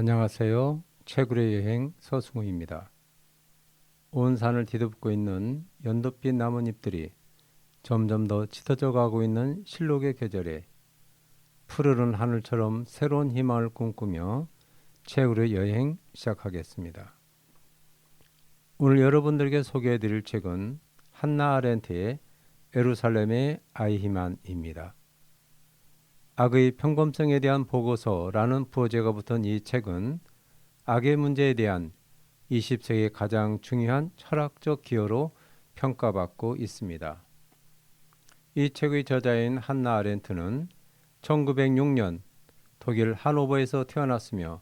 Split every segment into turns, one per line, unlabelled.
안녕하세요. 최구의 여행 서승우입니다. 온 산을 뒤덮고 있는 연두빛 나뭇잎들이 점점 더 짙어져 가고 있는 실록의 계절에 푸르른 하늘처럼 새로운 희망을 꿈꾸며 최구의 여행 시작하겠습니다. 오늘 여러분들에게 소개해 드릴 책은 한나 아렌트의 예루살렘의 아이히만입니다. 악의 평범성에 대한 보고서라는 부호제가 붙은 이 책은 악의 문제에 대한 20세기의 가장 중요한 철학적 기여로 평가받고 있습니다. 이 책의 저자인 한나 아렌트는 1906년 독일 하노버에서 태어났으며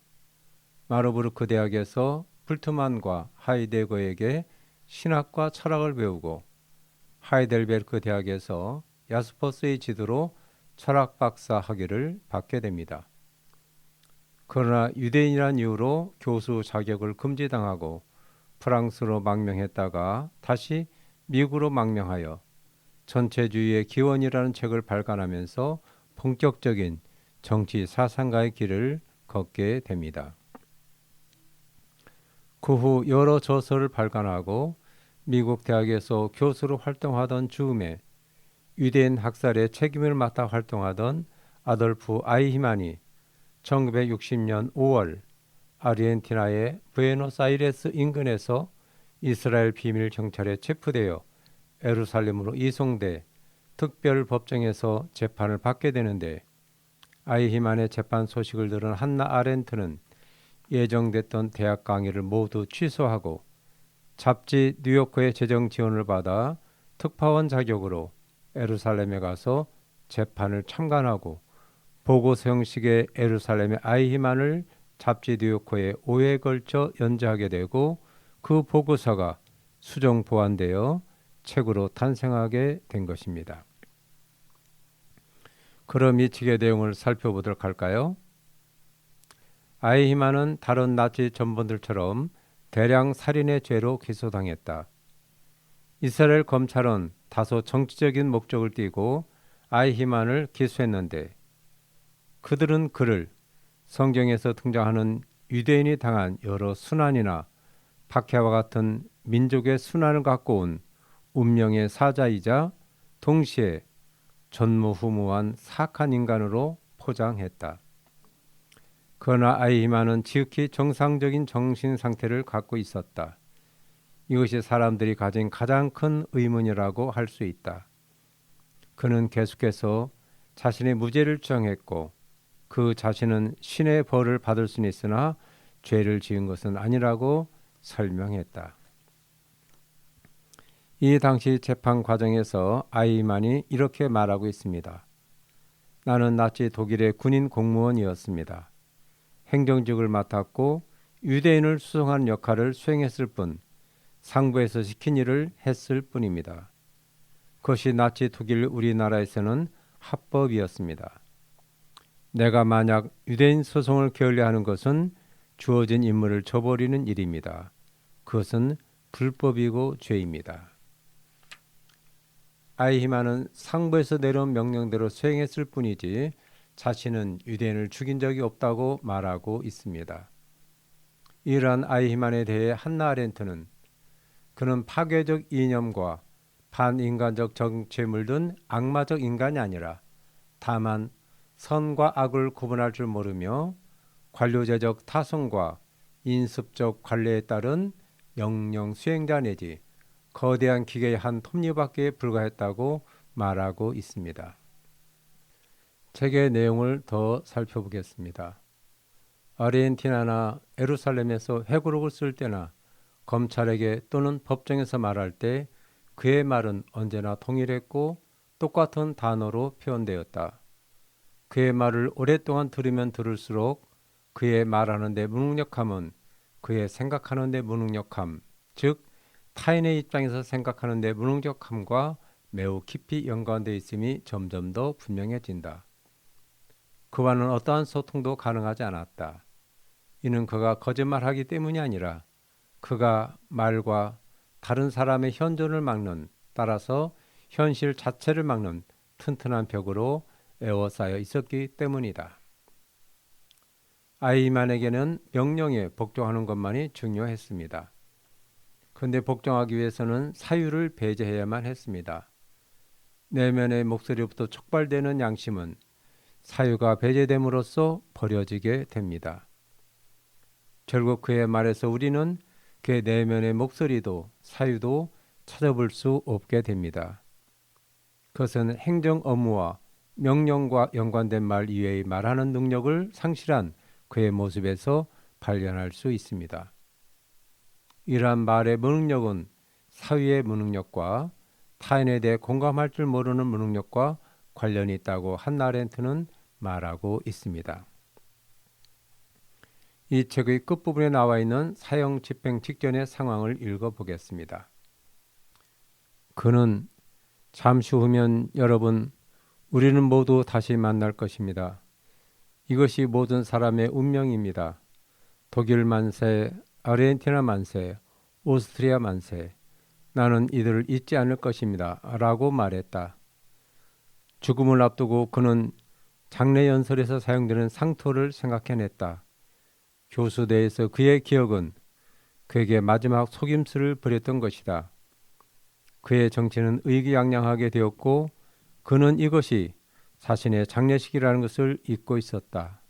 마르부르크 대학에서 불트만과 하이데거에게 신학과 철학을 배우고 하이델베르크 대학에서 야스퍼스의 지도로 철학 박사 학위를 받게 됩니다. 그러나 유대인이란 이유로 교수 자격을 금지당하고 프랑스로 망명했다가 다시 미국으로 망명하여 전체주의의 기원이라는 책을 발간하면서 본격적인 정치 사상가의 길을 걷게 됩니다. 그 후 여러 저서를 발간하고 미국 대학에서 교수로 활동하던 즈음에 유대인 학살의 책임을 맡아 활동하던 아돌프 아이히만이 1960년 5월 아르헨티나의 부에노스아이레스 인근에서 이스라엘 비밀 경찰에 체포되어 예루살렘으로 이송돼 특별 법정에서 재판을 받게 되는데, 아이히만의 재판 소식을 들은 한나 아렌트는 예정됐던 대학 강의를 모두 취소하고 잡지 뉴요커의 재정 지원을 받아 특파원 자격으로 예루살렘에 가서 재판을 참관하고 보고서 형식의 예루살렘의 아이히만을 잡지 뉴요커에 5회에 걸쳐 연재하게 되고, 그 보고서가 수정 보완되어 책으로 탄생하게 된 것입니다. 그럼 이 책의 내용을 살펴보도록 할까요? 아이히만은 다른 나치 전범들처럼 대량 살인의 죄로 기소당했다. 이스라엘 검찰은 다소 정치적인 목적을 띠고 아이히만을 기소했는데, 그들은 그를 성경에서 등장하는 유대인이 당한 여러 순환이나 박해와 같은 민족의 순환을 갖고 온 운명의 사자이자 동시에 전무후무한 사악한 인간으로 포장했다. 그러나 아이히만은 지극히 정상적인 정신 상태를 갖고 있었다. 이것이 사람들이 가진 가장 큰 의문이라고 할 수 있다. 그는 계속해서 자신의 무죄를 주장했고 그 자신은 신의 벌을 받을 수는 있으나 죄를 지은 것은 아니라고 설명했다. 이 당시 재판 과정에서 아이히만이 이렇게 말하고 있습니다. 나는 나치 독일의 군인 공무원이었습니다. 행정직을 맡았고 유대인을 수송하는 역할을 수행했을 뿐 상부에서 시킨 일을 했을 뿐입니다. 그것이 나치 독일 우리나라에서는 합법이었습니다. 내가 만약 유대인 소송을 게을리하는 것은 주어진 임무를 저버리는 일입니다. 그것은 불법이고 죄입니다. 아이히만은 상부에서 내려온 명령대로 수행했을 뿐이지 자신은 유대인을 죽인 적이 없다고 말하고 있습니다. 이러한 아이히만에 대해 한나 아렌트는 그는 파괴적 이념과 반인간적 정치에 물든 악마적 인간이 아니라 다만 선과 악을 구분할 줄 모르며 관료제적 타성과 인습적 관례에 따른 명령 수행자 내지 거대한 기계의 한 톱니바퀴에 불과했다고 말하고 있습니다. 책의 내용을 더 살펴보겠습니다. 아르헨티나나 예루살렘에서 회고록을 쓸 때나 검찰에게 또는 법정에서 말할 때 그의 말은 언제나 동일했고 똑같은 단어로 표현되었다. 그의 말을 오랫동안 들으면 들을수록 그의 말하는 데 무능력함은 그의 생각하는 데 무능력함, 즉 타인의 입장에서 생각하는 데 무능력함과 매우 깊이 연관되어 있음이 점점 더 분명해진다. 그와는 어떠한 소통도 가능하지 않았다. 이는 그가 거짓말하기 때문이 아니라 그가 말과 다른 사람의 현존을 막는, 따라서 현실 자체를 막는 튼튼한 벽으로 에워싸여 있었기 때문이다. 아이만에게는 명령에 복종하는 것만이 중요했습니다. 그런데 복종하기 위해서는 사유를 배제해야만 했습니다. 내면의 목소리부터 촉발되는 양심은 사유가 배제됨으로써 버려지게 됩니다. 결국 그의 말에서 우리는 그의 내면의 목소리도 사유도 찾아볼 수 없게 됩니다. 그것은 행정 업무와 명령과 연관된 말 이외의 말하는 능력을 상실한 그의 모습에서 발견할 수 있습니다. 이러한 말의 무능력은 사유의 무능력과 타인에 대해 공감할 줄 모르는 무능력과 관련이 있다고 한나 아렌트는 말하고 있습니다. 이 책의 끝부분에 나와 있는 사형 집행 직전의 상황을 읽어보겠습니다. 그는 잠시 후면 여러분, 우리는 모두 다시 만날 것입니다. 이것이 모든 사람의 운명입니다. 독일 만세, 아르헨티나 만세, 오스트리아 만세, 나는 이들을 잊지 않을 것입니다. 라고 말했다. 죽음을 앞두고 그는 장례 연설에서 사용되는 상토를 생각해냈다. 교수대에서 그의 기억은 그에게 마지막 속임수를 부렸던 것이다. 그의 정체는 의기양양하게 되었고 그는 이것이 자신의 장례식이라는 것을 잊고 있었다.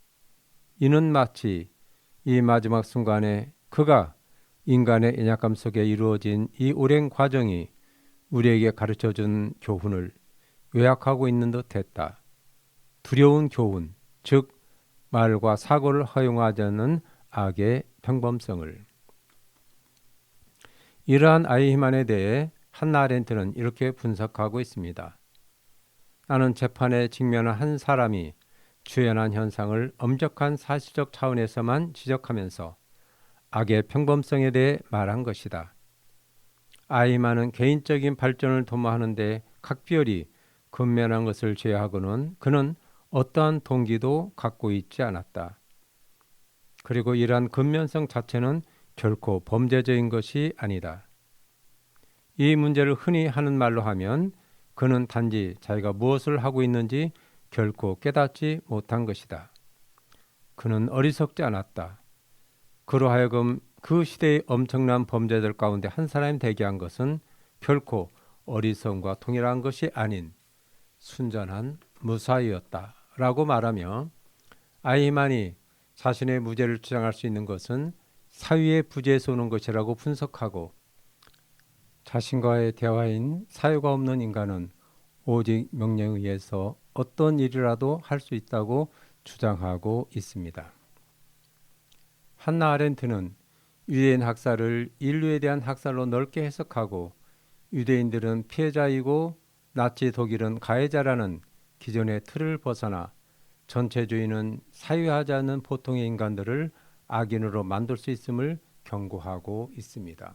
이는 마치 이 마지막 순간에 그가 인간의 연약감 속에 이루어진 이 오랜 과정이 우리에게 가르쳐준 교훈을 요약하고 있는 듯 했다. 두려운 교훈, 즉 말과 사고를 허용하지 않는 악의 평범성을. 이러한 아이히만에 대해 한나 아렌트는 이렇게 분석하고 있습니다. 나는 재판에 직면한 한 사람이 주연한 현상을 엄격한 사실적 차원에서만 지적하면서 악의 평범성에 대해 말한 것이다. 아이히만은 개인적인 발전을 도모하는 데 각별히 근면한 것을 제외하고는 그는 어떠한 동기도 갖고 있지 않았다. 그리고 이러한 근면성 자체는 결코 범죄적인 것이 아니다. 이 문제를 흔히 하는 말로 하면 그는 단지 자기가 무엇을 하고 있는지 결코 깨닫지 못한 것이다. 그는 어리석지 않았다. 그로 하여금 그 시대의 엄청난 범죄들 가운데 한 사람이 되게 한 것은 결코 어리석음과 동일한 것이 아닌 순전한 무사히였다. 라고 말하며 아이히만이 자신의 무죄를 주장할 수 있는 것은 사유의 부재에서 오는 것이라고 분석하고 자신과의 대화인 사유가 없는 인간은 오직 명령에 의해서 어떤 일이라도 할 수 있다고 주장하고 있습니다. 한나 아렌트는 유대인 학살을 인류에 대한 학살로 넓게 해석하고 유대인들은 피해자이고 나치 독일은 가해자라는 기존의 틀을 벗어나 전체주의는 사유하지 않는 보통의 인간들을 악인으로 만들 수 있음을 경고하고 있습니다.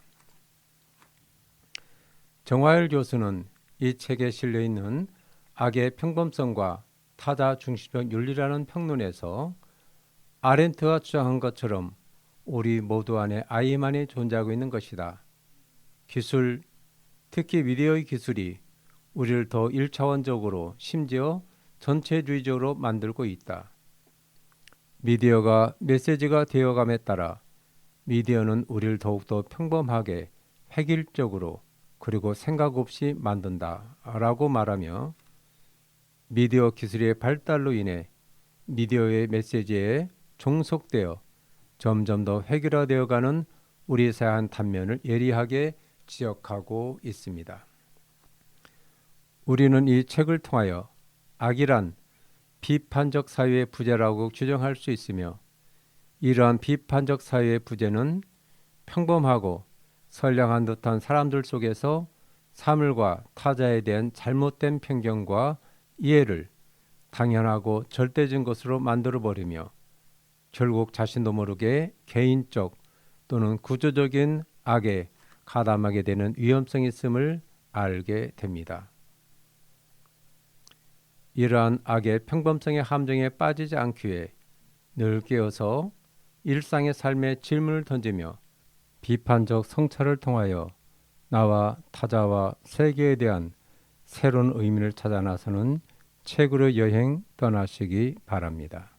정화일 교수는 이 책에 실려있는 악의 평범성과 타자 중심적 윤리라는 평론에서 아렌트가 주장한 것처럼 우리 모두 안에 아이히만이 존재하고 있는 것이다. 기술, 특히 미디어의 기술이 우리를 더 1차원적으로 심지어 전체주의적으로 만들고 있다. 미디어가 메시지가 되어감에 따라 미디어는 우리를 더욱더 평범하게 획일적으로 그리고 생각 없이 만든다 라고 말하며 미디어 기술의 발달로 인해 미디어의 메시지에 종속되어 점점 더 획일화되어가는 우리 사회의 한 단면을 예리하게 지적하고 있습니다. 우리는 이 책을 통하여 악이란 비판적 사유의 부재라고 규정할 수 있으며 이러한 비판적 사유의 부재는 평범하고 선량한 듯한 사람들 속에서 사물과 타자에 대한 잘못된 편견과 이해를 당연하고 절대적인 것으로 만들어버리며 결국 자신도 모르게 개인적 또는 구조적인 악에 가담하게 되는 위험성이 있음을 알게 됩니다. 이러한 악의 평범성의 함정에 빠지지 않기 위해 늘 깨어서 일상의 삶에 질문을 던지며 비판적 성찰을 통하여 나와 타자와 세계에 대한 새로운 의미를 찾아 나서는 책으로 여행 떠나시기 바랍니다.